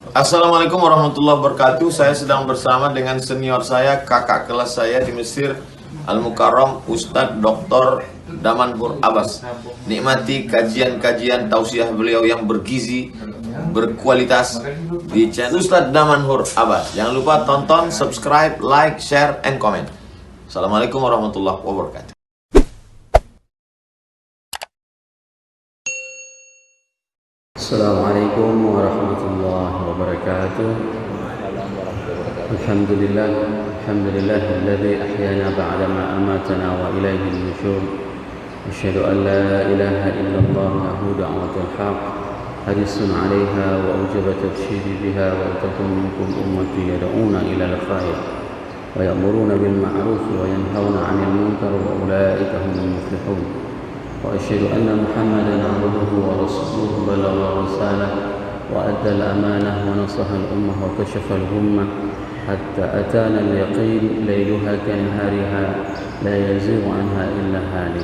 Assalamualaikum warahmatullahi wabarakatuh. Saya sedang bersama dengan senior saya, kakak kelas saya di Mesir, Al-Mukarram, Ustadz Dr. Damanhur Abbas. Nikmati kajian-kajian tausiah beliau yang bergizi, berkualitas di channel Ustadz Damanhur Abbas. Jangan lupa tonton, subscribe, like, share, and comment. Assalamualaikum warahmatullahi wabarakatuh. Assalamualaikum warahmatullahi wabarakatuh. Alhamdulillah, alhamdulillahilladzi ahyana ba'da ma amatana wa ilaihi nusyur. Asyhadu an la ilaha illallah lahu da'watul haqq harisun 'alaiha wa ujibat tabsyiri biha wa takum minkum ummati yad'una ila al-khair wa ya'muruna bil ma'ruf wa yanhauna 'anil munkar wa ulaika humul muflihun. وأشهد أن محمدا عبده ورسوله بلغ الرسالة وأدى الأمانة ونصح الأمة وكشف الغمة حتى أتانا اليقين ليلها كنهارها لا يزيغ عنها إلا هالك.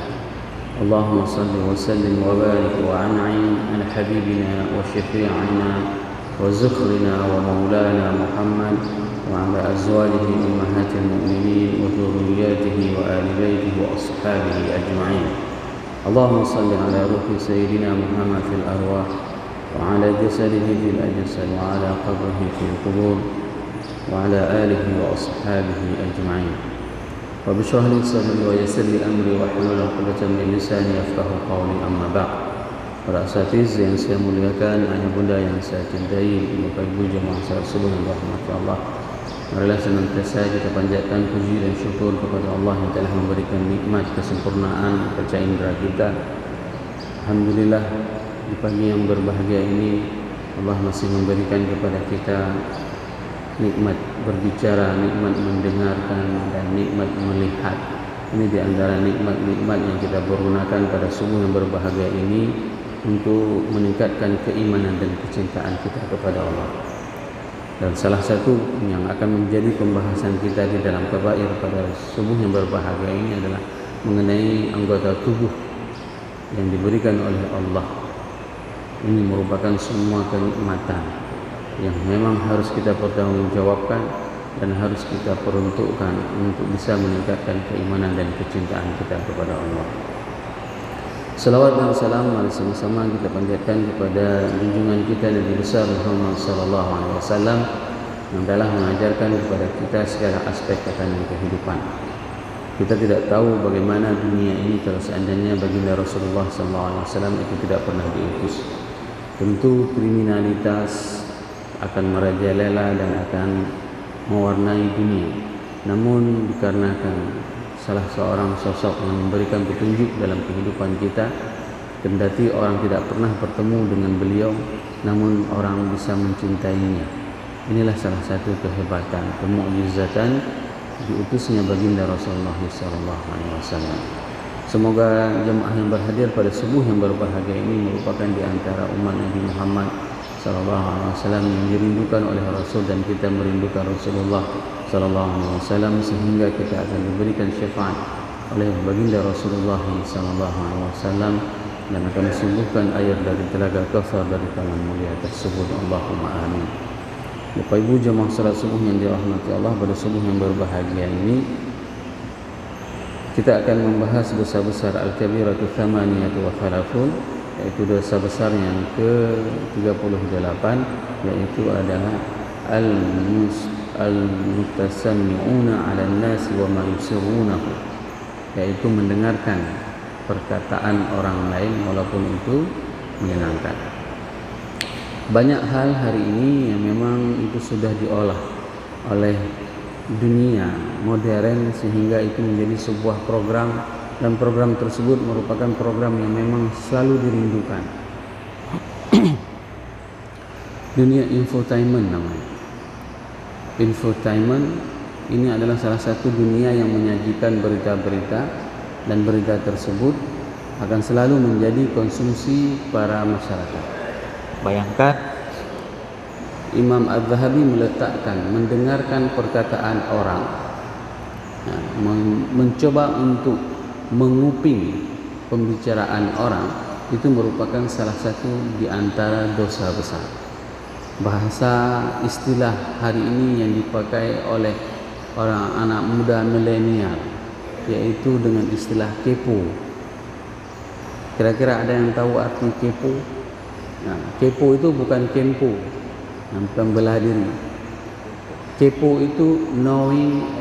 اللهم صل وسلم وبارك وأنعم على حبيبنا وشفيعنا وزخرنا ومولانا محمد وعلى أزواجه أمهات المؤمنين وذرياته وآل بيته وأصحابه أجمعين. اللهم صل على روح سيدنا محمد في الأرواح وعلى جسده في الأجساد وعلى قبره في القبور وعلى آله وأصحابه أجمعين. رب اشرح لي صدري ويسر لي أمري واحلل عقدة من لساني يفقهوا قولي. أما بعد. Para asatiz yang saya muliakan, ayah bunda yang saya cintai, Bapak Ibu jemaah salat subuh yang dirahmati Allah, marilah senantiasa kita panjatkan puji dan syukur kepada Allah yang telah memberikan nikmat kesempurnaan panca indera kita. Alhamdulillah, di pagi yang berbahagia ini Allah masih memberikan kepada kita nikmat berbicara, nikmat mendengarkan, dan nikmat melihat. Ini di antara nikmat-nikmat yang kita pergunakan pada subuh yang berbahagia ini untuk meningkatkan keimanan dan kecintaan kita kepada Allah. Dan salah satu yang akan menjadi pembahasan kita di dalam kabair pada subuh yang berbahagia ini adalah mengenai anggota tubuh yang diberikan oleh Allah. Ini merupakan semua kenikmatan yang memang harus kita pertanggungjawabkan dan harus kita peruntukkan untuk bisa meningkatkan keimanan dan kecintaan kita kepada Allah. Salawat dan salam mari sama-sama kita panjatkan kepada junjungan kita Nabi besar Muhammad sallallahu alaihi wasallam yang telah mengajarkan kepada kita segala aspek tatanan kehidupan. Kita tidak tahu bagaimana dunia ini kalau seandainya baginda Rasulullah sallallahu alaihi wasallam itu tidak pernah diutus. Tentu kriminalitas akan merajalela dan akan mewarnai dunia. Namun dikarenakan salah seorang sosok yang memberikan petunjuk dalam kehidupan kita, kendati orang tidak pernah bertemu dengan beliau, namun orang bisa mencintainya. Inilah salah satu kehebatan, kemukjizatan diutusnya baginda Rasulullah SAW. Semoga jemaah yang berhadir pada subuh yang berbahagia ini merupakan di antara umat Nabi Muhammad SAW yang dirindukan oleh Rasul, dan kita merindukan Rasulullah SAW sehingga kita akan diberikan syafaat oleh baginda Rasulullah SAW dan akan disuguhkan air dari telaga Kautsar dari tangan mulia tersebut. Allahumma amin. Bapak Ibu jemaah salat subuh yang dirahmati Allah, pada subuh yang berbahagia ini kita akan membahas dosa besar al-kabiratu thamaniyatu wa thalathun, yaitu dosa besar yang ke-38, yaitu adalah al-mutasammi'una 'ala an-nasi wa ma yusirrunahu, yaitu mendengarkan perkataan orang lain walaupun itu menyenangkan. Banyak hal hari ini yang memang itu sudah diolah oleh dunia modern sehingga itu menjadi sebuah program, dan program tersebut merupakan program yang memang selalu dirindukan. Dunia infotainment namanya. Infotainment ini adalah salah satu dunia yang menyajikan berita-berita, dan berita tersebut akan selalu menjadi konsumsi para masyarakat. Bayangkan Imam Az-Zahabi meletakkan mendengarkan perkataan orang, mencoba untuk menguping pembicaraan orang, itu merupakan salah satu di antara dosa besar. bahasa istilah hari ini yang dipakai oleh orang anak muda milenial, yaitu dengan istilah kepo. Kira-kira ada yang tahu arti kepo? Nah, kepo itu bukan kempo, bukan bela diri. Kepo itu knowing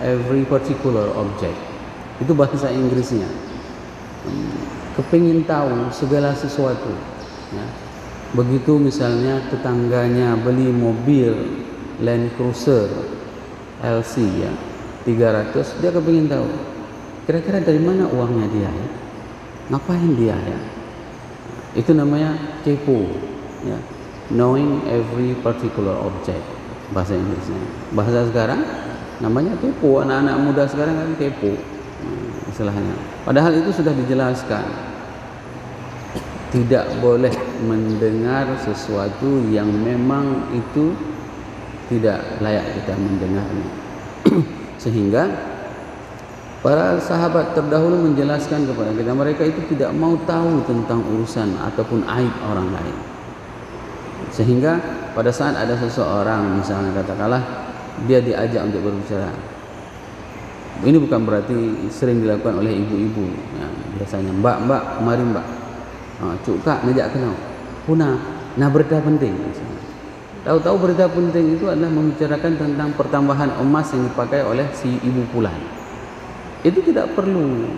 every particular object. Itu bahasa Inggrisnya. Kepingin tahu segala sesuatu. Ya. Begitu misalnya tetangganya beli mobil Land Cruiser LC ya 300, dia kepingin tahu kira-kira dari mana uangnya dia ya, ngapain dia ya. Itu namanya kepo ya. Knowing every particular object, bahasa Inggrisnya. Bahasa sekarang namanya kepo. Anak-anak muda sekarang kan kepo istilahnya. Padahal itu sudah dijelaskan, tidak boleh mendengar sesuatu yang memang itu tidak layak kita mendengarnya. Sehingga para sahabat terdahulu menjelaskan kepada kita, mereka itu tidak mau tahu tentang urusan ataupun aib orang lain. Sehingga pada saat ada seseorang misalnya katakanlah dia diajak untuk berbicara, ini bukan berarti sering dilakukan oleh ibu-ibu ya, biasanya mbak mari mbak, cuk kak ngajak kenal punah nah berita penting. Tahu-tahu berita penting itu adalah membicarakan tentang pertambahan emas yang dipakai oleh si ibu pulan. Itu tidak perlu,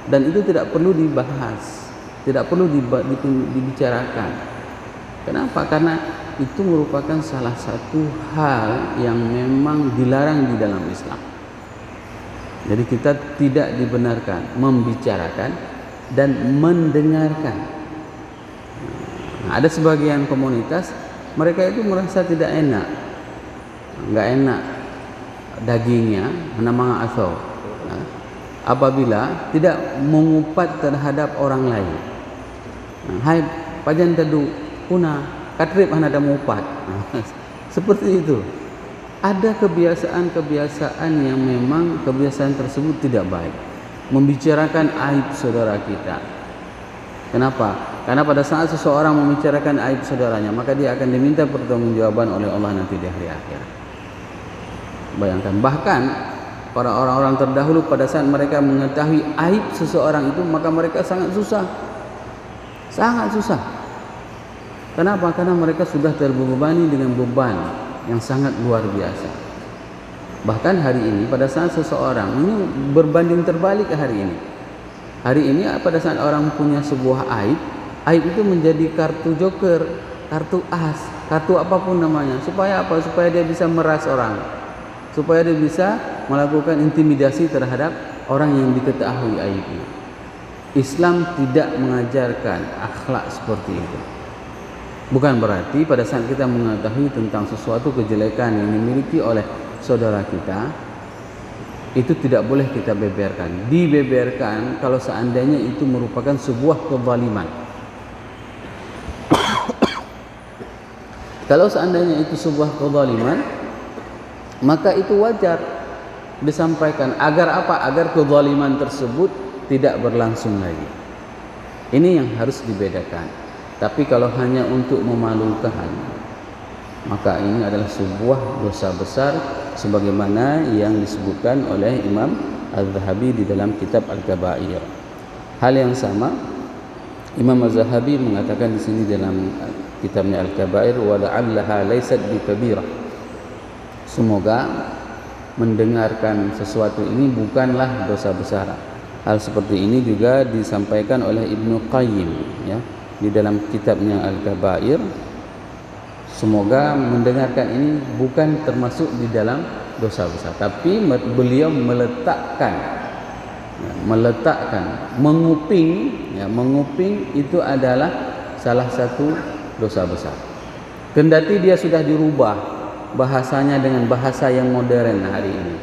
dan itu tidak perlu dibahas, tidak perlu dibicarakan. Kenapa? Karena itu merupakan salah satu hal yang memang dilarang di dalam Islam. Jadi kita tidak dibenarkan membicarakan dan mendengarkan. Nah, ada sebagian komunitas mereka itu merasa tidak enak, nggak enak dagingnya, namanya asal. Nah, apabila tidak mengupat terhadap orang lain. Nah, hai pajan tedu punah katrip ada mengupat. Nah, seperti itu. Ada kebiasaan-kebiasaan yang memang kebiasaan tersebut tidak baik. Membicarakan aib saudara kita. Kenapa? Karena pada saat seseorang membicarakan aib saudaranya, maka dia akan diminta pertanggungjawaban oleh Allah nanti di hari akhirat. Bayangkan, bahkan para orang-orang terdahulu pada saat mereka mengetahui aib seseorang itu, maka mereka sangat susah. Sangat susah. Kenapa? Karena mereka sudah terbebani dengan beban yang sangat luar biasa. Bahkan hari ini pada saat seseorang ini berbanding terbalik ke hari ini. Hari ini pada saat orang punya sebuah aib itu menjadi kartu joker, kartu as, kartu apapun namanya. Supaya apa? Supaya dia bisa meras orang. Supaya dia bisa melakukan intimidasi terhadap orang yang diketahui aibnya. Islam tidak mengajarkan akhlak seperti itu. Bukan berarti pada saat kita mengetahui tentang sesuatu kejelekan yang dimiliki oleh saudara kita, itu tidak boleh kita beberkan. Dibeberkan kalau seandainya itu merupakan sebuah kezaliman. Kalau seandainya itu sebuah kezaliman, maka itu wajar disampaikan. Agar apa? Agar kezaliman tersebut tidak berlangsung lagi. Ini yang harus dibedakan. Tapi kalau hanya untuk memalukan, maka ini adalah sebuah dosa besar sebagaimana yang disebutkan oleh Imam Az-Zahabi di dalam kitab Al-Kabair. Hal yang sama Imam Az-Zahabi mengatakan di sini dalam kitabnya Al-Kabair, wa la'allaha laysat bikabirah. Semoga mendengarkan sesuatu ini bukanlah dosa besar. Hal seperti ini juga disampaikan oleh Ibnu Qayyim ya, di dalam kitabnya Al-Kabair. Semoga mendengarkan ini bukan termasuk di dalam dosa besar, tapi beliau meletakkan, menguping itu adalah salah satu dosa besar. Kendati dia sudah dirubah bahasanya dengan bahasa yang modern hari ini.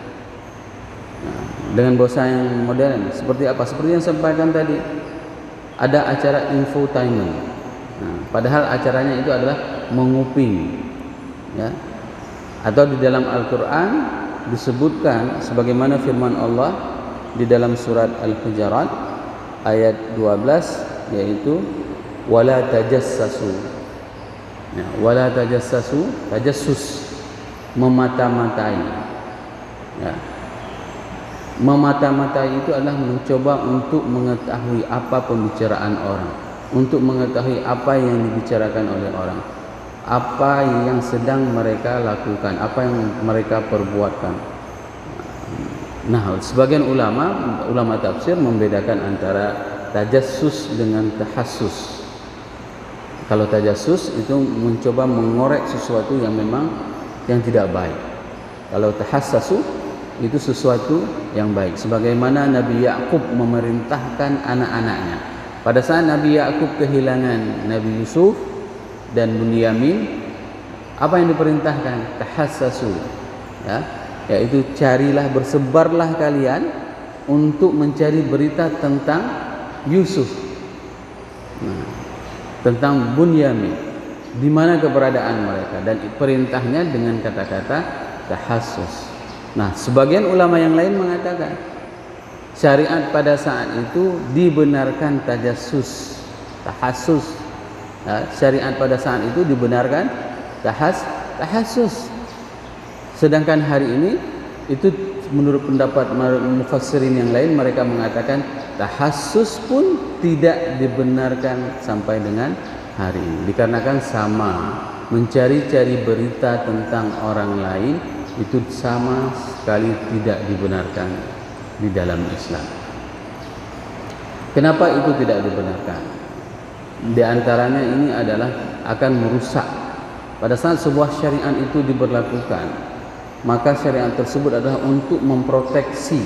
Dengan bahasa yang modern seperti apa? Seperti yang saya sampaikan tadi, ada acara infotainment. Padahal acaranya itu adalah menguping, ya. Atau di dalam Al-Quran disebutkan sebagaimana firman Allah di dalam surat Al-Hujurat ayat 12, yaitu wala tajassasu. Ya, wala tajassasu, tajassus, memata-matai. Ya. Memata-matai itu adalah mencoba untuk mengetahui apa pembicaraan orang, untuk mengetahui apa yang dibicarakan oleh orang, apa yang sedang mereka lakukan, apa yang mereka perbuatkan. Nah, sebagian ulama tafsir membedakan antara tajassus dengan tahassus. Kalau tajassus itu mencoba mengorek sesuatu yang memang yang tidak baik. Kalau tahassasu itu sesuatu yang baik. Sebagaimana Nabi Yakub memerintahkan anak-anaknya. Pada saat Nabi Yakub kehilangan Nabi Yusuf dan Bunyamin, apa yang diperintahkan? Tahassasu. Ya, yaitu carilah, bersebarlah kalian untuk mencari berita tentang Yusuf. Nah, tentang Bunyamin, di mana keberadaan mereka, dan perintahnya dengan kata-kata tahassus. Nah, sebagian ulama yang lain mengatakan syariat pada saat itu dibenarkan tajassus, tahassus. Nah, syariat pada saat itu dibenarkan tahassus. Sedangkan hari ini itu menurut pendapat mufassirin yang lain, mereka mengatakan tahassus pun tidak dibenarkan sampai dengan hari ini, dikarenakan sama, mencari-cari berita tentang orang lain itu sama sekali tidak dibenarkan di dalam Islam. Kenapa itu tidak dibenarkan? Di antaranya ini adalah akan merusak. Pada saat sebuah syariat itu diberlakukan, maka syariat tersebut adalah untuk memproteksi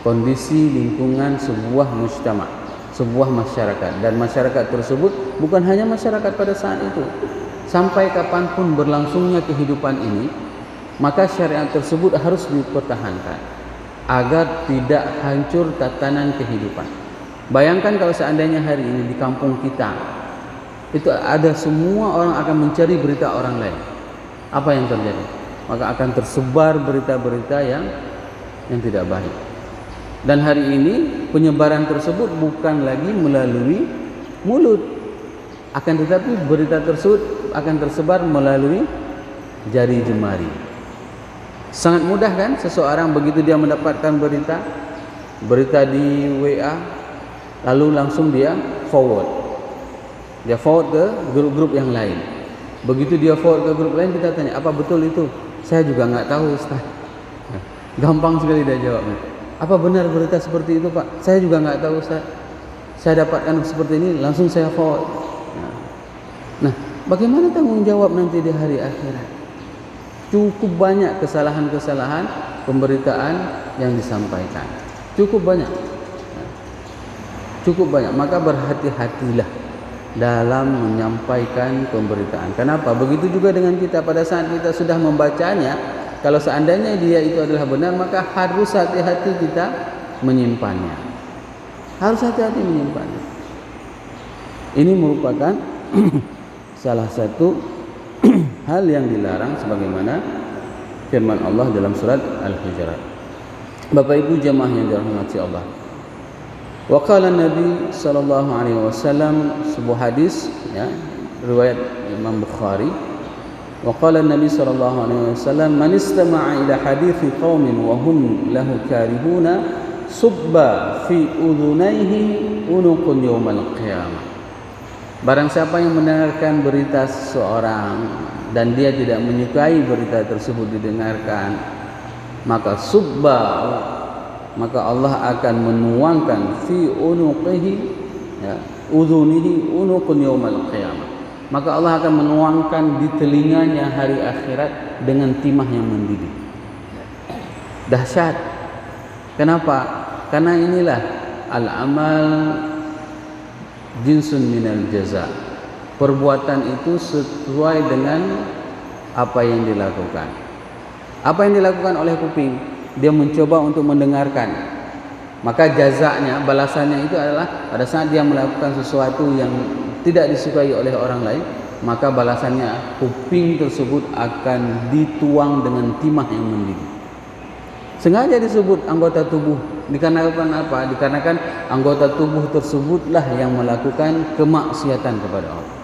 kondisi lingkungan sebuah mujtama, sebuah masyarakat, dan masyarakat tersebut bukan hanya masyarakat pada saat itu, sampai kapanpun berlangsungnya kehidupan ini, maka syariat tersebut harus dipertahankan agar tidak hancur tatanan kehidupan. Bayangkan kalau seandainya hari ini di kampung kita itu ada, semua orang akan mencari berita orang lain, apa yang terjadi? Maka akan tersebar berita-berita yang tidak baik. Dan hari ini penyebaran tersebut bukan lagi melalui mulut, akan tetapi berita tersebut akan tersebar melalui jari jemari. Sangat mudah kan seseorang begitu dia mendapatkan berita di WA, lalu langsung dia forward ke grup-grup yang lain. Begitu dia forward ke grup lain, kita tanya, apa betul itu? Saya juga nggak tahu, Ustaz. Gampang sekali dia jawabnya. Apa benar berita seperti itu, Pak? Saya juga nggak tahu, Ustaz. Saya dapatkan seperti ini, langsung saya forward. Nah, bagaimana tanggung jawab nanti di hari akhirat? Cukup banyak kesalahan-kesalahan pemberitaan yang disampaikan. Cukup banyak. Maka berhati-hatilah dalam menyampaikan pemberitaan. Kenapa? Begitu juga dengan kita, pada saat kita sudah membacanya, kalau seandainya dia itu adalah benar, maka harus hati-hati kita menyimpannya. Harus hati-hati menyimpannya. Ini merupakan salah satu hal yang dilarang, sebagaimana firman Allah dalam surat Al-Hujurat. Bapak Ibu jemaah yang dirahmati Allah. Wa qala Nabi sallallahu alaihi wasallam, sebuah hadis ya, riwayat Imam Bukhari. Wa qala Nabi sallallahu alaihi wasallam, man istama'a ila hadithi qaumin wa hum lahu karihuna subba fi udhunayhi unuqun yaumal qiyamah. Barang siapa yang mendengarkan berita seseorang dan dia tidak menyukai berita tersebut didengarkan, maka subba, maka Allah akan menuangkan fi unuqihi, ya, udhunihi unuqun yaumal qiyamah. Maka Allah akan menuangkan di telinganya hari akhirat dengan timah yang mendidih. Dahsyat. Kenapa? Karena inilah al-amal jinsun minal jaza. Perbuatan itu sesuai dengan apa yang dilakukan. Apa yang dilakukan oleh kuping? Dia mencoba untuk mendengarkan. Maka jazanya, balasannya itu adalah pada saat dia melakukan sesuatu yang tidak disukai oleh orang lain, maka balasannya kuping tersebut akan dituang dengan timah yang mendidih. Sengaja disebut anggota tubuh. Dikarenakan apa? Dikarenakan anggota tubuh tersebutlah yang melakukan kemaksiatan kepada Allah.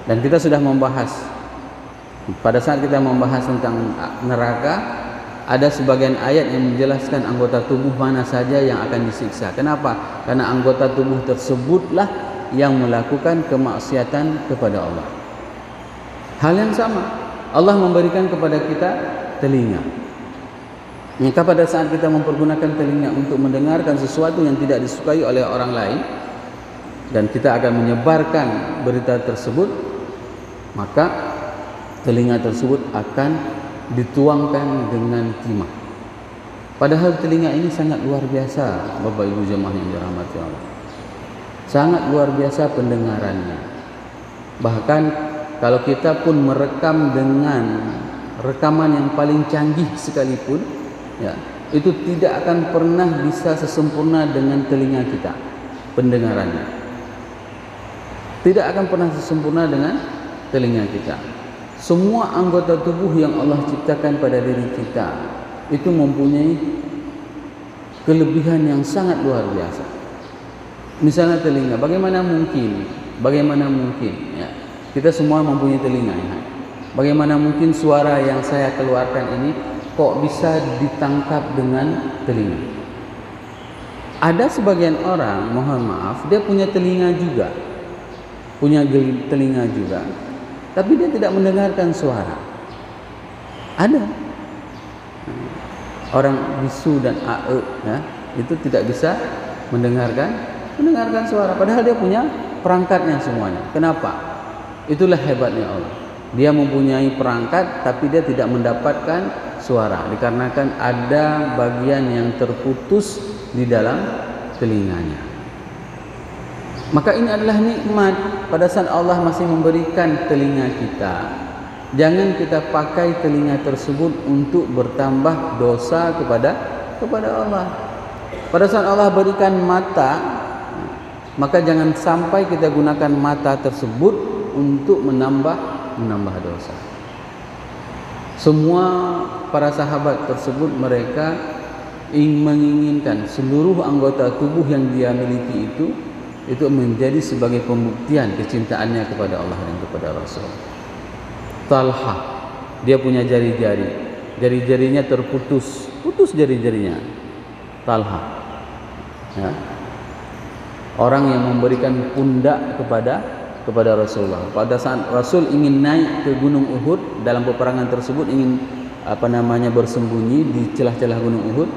Dan kita sudah membahas, pada saat kita membahas tentang neraka, ada sebagian ayat yang menjelaskan anggota tubuh mana saja yang akan disiksa. Kenapa? Karena anggota tubuh tersebutlah yang melakukan kemaksiatan kepada Allah. Hal yang sama, Allah memberikan kepada kita telinga. Maka pada saat kita mempergunakan telinga untuk mendengarkan sesuatu yang tidak disukai oleh orang lain, dan kita akan menyebarkan berita tersebut, maka telinga tersebut akan dituangkan dengan timah. Padahal telinga ini sangat luar biasa, Bapak Ibu jemaah yang dirahmati Allah. Sangat luar biasa pendengarannya. Bahkan kalau kita pun merekam dengan rekaman yang paling canggih sekalipun, ya, itu tidak akan pernah bisa sesempurna dengan telinga kita pendengarannya. Tidak akan pernah sesempurna dengan telinga kita. Semua anggota tubuh yang Allah ciptakan pada diri kita itu mempunyai kelebihan yang sangat luar biasa. Misalnya telinga, bagaimana mungkin ya, kita semua mempunyai telinga ya. Bagaimana mungkin suara yang saya keluarkan ini kok bisa ditangkap dengan telinga? Ada sebagian orang, mohon maaf, dia punya telinga juga, tapi dia tidak mendengarkan suara. Ada orang bisu dan ae, ya, itu tidak bisa mendengarkan suara, padahal dia punya perangkatnya semuanya. Kenapa? Itulah hebatnya Allah. Dia mempunyai perangkat, tapi dia tidak mendapatkan suara, dikarenakan ada bagian yang terputus di dalam telinganya. Maka ini adalah nikmat pada saat Allah masih memberikan telinga kita. Jangan kita pakai telinga tersebut untuk bertambah dosa kepada Allah. Pada saat Allah berikan mata, maka jangan sampai kita gunakan mata tersebut untuk menambah dosa. Semua para sahabat tersebut, mereka menginginkan seluruh anggota tubuh yang dia miliki itu menjadi sebagai pembuktian kecintaannya kepada Allah dan kepada Rasul. Talha, dia punya jari-jarinya terputus jari-jarinya. Talha, ya, orang yang memberikan pundak kepada Rasulullah. Pada saat Rasul ingin naik ke Gunung Uhud, dalam peperangan tersebut ingin bersembunyi di celah-celah Gunung Uhud,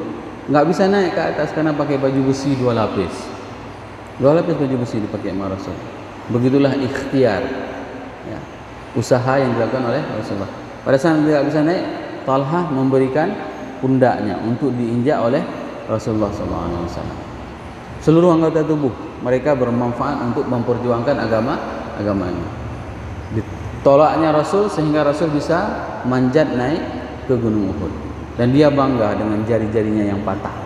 nggak bisa naik ke atas karena pakai baju besi 2 lapis baju besi dipakai sama Rasul. Begitulah ikhtiar, ya, usaha yang dilakukan oleh Rasulullah. Pada saat tidak bisa naik, Talha memberikan pundaknya untuk diinjak oleh Rasulullah SAW. Seluruh anggota tubuh mereka bermanfaat untuk memperjuangkan agama ini. Ditolaknya Rasul sehingga Rasul bisa manjat naik ke Gunung Uhud, dan dia bangga dengan jari-jarinya yang patah,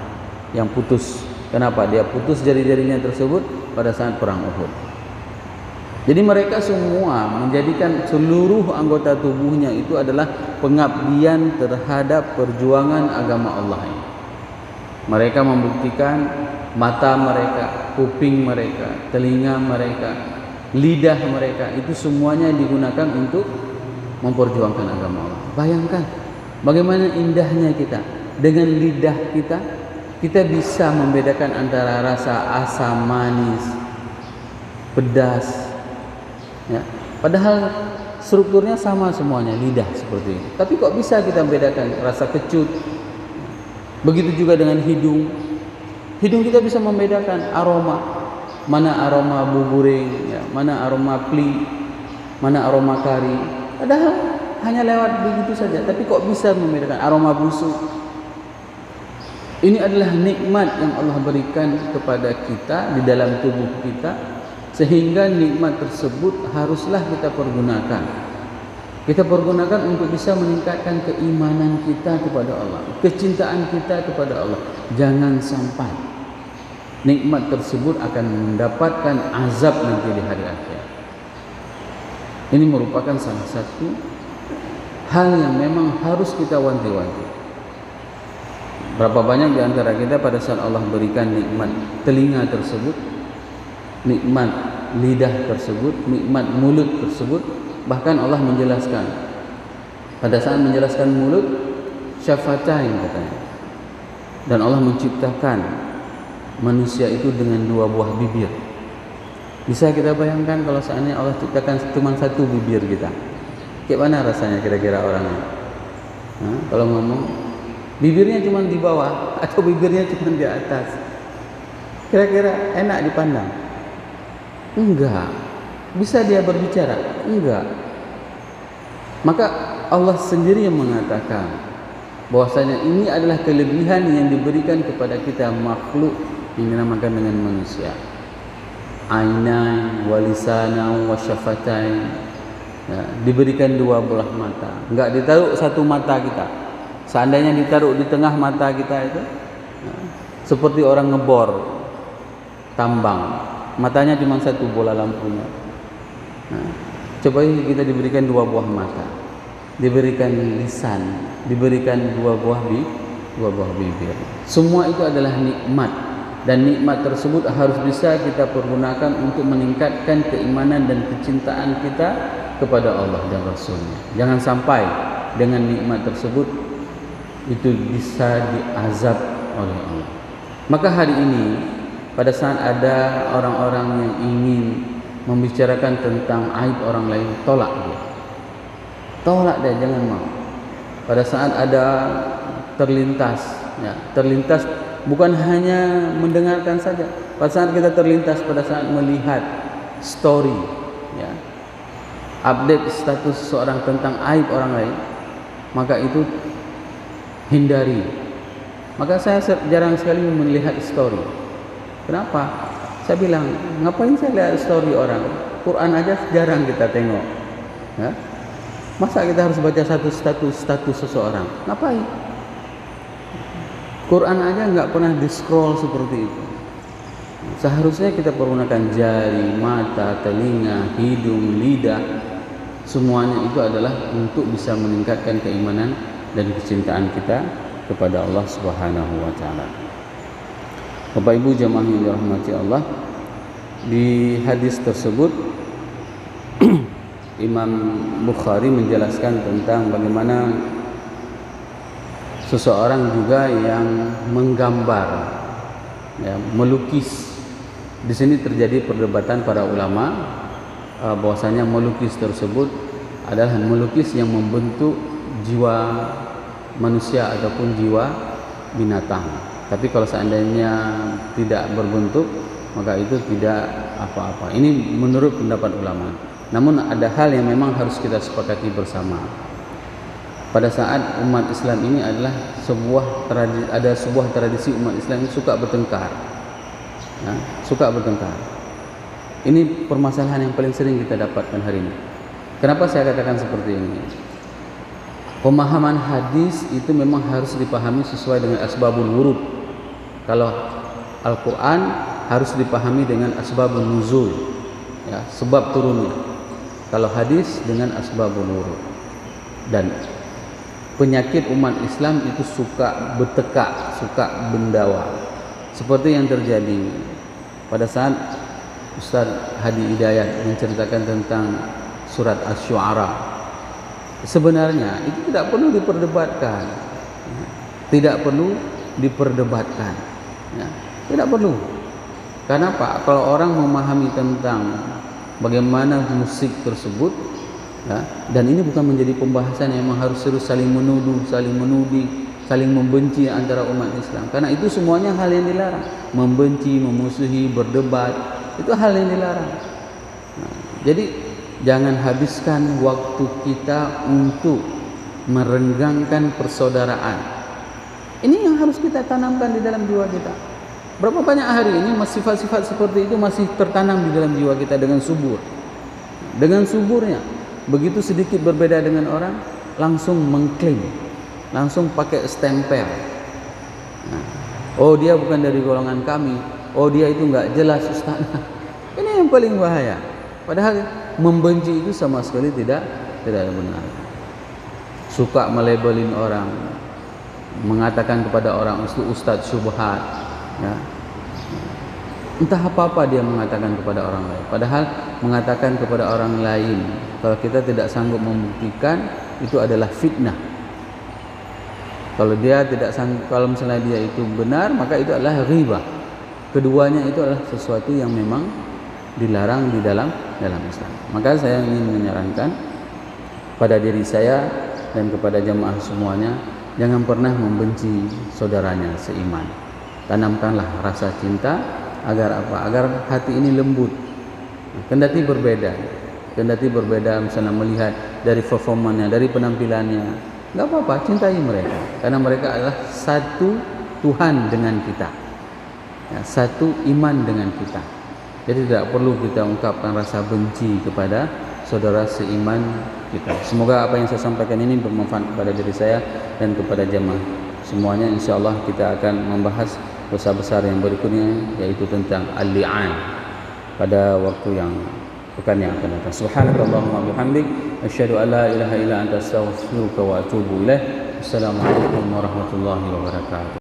yang putus. Kenapa? Dia putus jari-jarinya tersebut pada saat perang Uhud. Jadi mereka semua menjadikan seluruh anggota tubuhnya itu adalah pengabdian terhadap perjuangan agama Allah ini. Mereka membuktikan mata mereka, kuping mereka, telinga mereka, lidah mereka, itu semuanya digunakan untuk memperjuangkan agama Allah. Bayangkan bagaimana indahnya kita. Dengan lidah kita bisa membedakan antara rasa asam, manis, pedas, ya. Padahal strukturnya sama semuanya, lidah seperti ini. Tapi kok bisa kita membedakan rasa kecut? Begitu juga dengan hidung. Hidung kita bisa membedakan aroma. Mana aroma buburing, ya, mana aroma pli, mana aroma kari. Padahal hanya lewat begitu saja. Tapi kok bisa membedakan aroma busuk? Ini adalah nikmat yang Allah berikan kepada kita di dalam tubuh kita, sehingga nikmat tersebut haruslah kita pergunakan. Kita pergunakan untuk bisa meningkatkan keimanan kita kepada Allah, kecintaan kita kepada Allah. Jangan sampai nikmat tersebut akan mendapatkan azab nanti di hari akhir. Ini merupakan salah satu hal yang memang harus kita wanti-wanti. Berapa banyak di antara kita pada saat Allah berikan nikmat telinga tersebut, nikmat lidah tersebut, nikmat mulut tersebut, bahkan Allah menjelaskan pada saat menjelaskan mulut, syafatain katanya. Dan Allah menciptakan manusia itu dengan 2 buah bibir. Bisa kita bayangkan kalau seandainya Allah ciptakan cuma 1 bibir kita, kayak mana rasanya kira-kira orangnya? Kalau ngomong bibirnya cuma di bawah atau bibirnya cuma di atas, kira-kira enak dipandang? Enggak. Bisa dia berbicara? Enggak. Maka Allah sendiri yang mengatakan bahwasanya ini adalah kelebihan yang diberikan kepada kita makhluk yang dinamakan dengan manusia. Ainain wa lisanan wa syafatain. Ya, diberikan 2 belah mata. Enggak ditaruh 1 mata kita. Seandainya ditaruh di tengah mata kita itu, ya, seperti orang ngebor tambang, matanya cuma 1 bola lampunya. Nah, coba kita diberikan 2 buah mata, diberikan lisan, diberikan 2 buah bibir. Semua itu adalah nikmat, dan nikmat tersebut harus bisa kita pergunakan untuk meningkatkan keimanan dan kecintaan kita kepada Allah dan Rasulnya. Jangan sampai dengan nikmat tersebut itu bisa diazab oleh Allah. Maka hari ini pada saat ada orang-orang yang ingin membicarakan tentang aib orang lain, tolak dia. Tolak dia, jangan mau. Pada saat ada terlintas, ya, terlintas bukan hanya mendengarkan saja. Pada saat kita terlintas, pada saat melihat story, ya, update status seseorang tentang aib orang lain, maka itu hindari. Maka saya jarang sekali melihat story. Kenapa? Saya bilang, ngapain saya lihat story orang? Quran aja jarang kita tengok, ya? Masa kita harus baca satu status seseorang? Ngapain? Quran aja nggak pernah di scroll seperti itu. Seharusnya kita pergunakan jari, mata, telinga, hidung, lidah. Semuanya itu adalah untuk bisa meningkatkan keimanan dan kecintaan kita kepada Allah Subhanahu wa taala. Bapak Ibu jamaah yang dirahmati Allah, di hadis tersebut Imam Bukhari menjelaskan tentang bagaimana seseorang juga yang menggambar, ya, melukis. Di sini terjadi perdebatan para ulama bahwasanya melukis tersebut adalah melukis yang membentuk jiwa manusia ataupun jiwa binatang. Tapi kalau seandainya tidak berbentuk, maka itu tidak apa-apa. Ini menurut pendapat ulama. Namun ada hal yang memang harus kita sepakati bersama. Pada saat umat Islam ini adalah sebuah tradisi umat Islam yang suka bertengkar. Ya, suka bertengkar. Ini permasalahan yang paling sering kita dapatkan hari ini. Kenapa saya katakan seperti ini? Pemahaman hadis itu memang harus dipahami sesuai dengan asbabul wurud. Kalau Al-Quran harus dipahami dengan asbabun nuzul, ya, sebab turunnya. Kalau hadis dengan asbabun wurud. Dan penyakit umat Islam itu suka bertekak, suka bendawa. Seperti yang terjadi pada saat Ustaz Hadi Hidayat menceritakan tentang surat Asy-Syu'ara. Sebenarnya itu tidak perlu diperdebatkan. Tidak perlu diperdebatkan. Ya, tidak perlu. Karena apa? Kalau orang memahami tentang bagaimana musik tersebut, ya, dan ini bukan menjadi pembahasan yang memang harus terus saling menuduh, saling menuding, saling membenci antara umat Islam. Karena itu semuanya hal yang dilarang. Membenci, memusuhi, berdebat, itu hal yang dilarang. Nah, jadi jangan habiskan waktu kita untuk merenggangkan persaudaraan. Ini yang harus kita tanamkan di dalam jiwa kita. Berapa banyak hari ini sifat-sifat seperti itu masih tertanam di dalam jiwa kita dengan subur. Dengan suburnya, begitu sedikit berbeda dengan orang, langsung mengklaim, langsung pakai stempel. Nah, oh dia bukan dari golongan kami, oh dia itu nggak jelas Ustaz. Ini yang paling bahaya. Padahal membenci itu sama sekali tidak benar. Suka melabelin orang, mengatakan kepada orang ustaz syubhat, ya. Entah apa-apa dia mengatakan kepada orang lain. Padahal mengatakan kepada orang lain, kalau kita tidak sanggup membuktikan, itu adalah fitnah. Kalau dia tidak sanggup, kalau misalnya dia itu benar, maka itu adalah ghibah. Keduanya itu adalah sesuatu yang memang dilarang di dalam Islam. Maka saya ingin menyarankan pada diri saya dan kepada jemaah semuanya, jangan pernah membenci saudaranya seiman. Tanamkanlah rasa cinta. Agar apa? Agar hati ini lembut. Kendati berbeda misalnya melihat dari performanya, dari penampilannya, nggak apa-apa, cintai mereka, karena mereka adalah satu Tuhan dengan kita, ya, satu iman dengan kita. Jadi tidak perlu kita ungkapkan rasa benci kepada saudara seiman kita. Semoga apa yang saya sampaikan ini bermanfaat kepada diri saya dan kepada jemaah semuanya. Insyaallah kita akan membahas dosa besar yang berikutnya, yaitu tentang al-li'an pada waktu yang pekan yang akan datang. Subhanakallahumma bihamdik asyhadu an la ilaha illa anta astaghfiruka wa atubu ilaik. Assalamualaikum warahmatullahi wabarakatuh.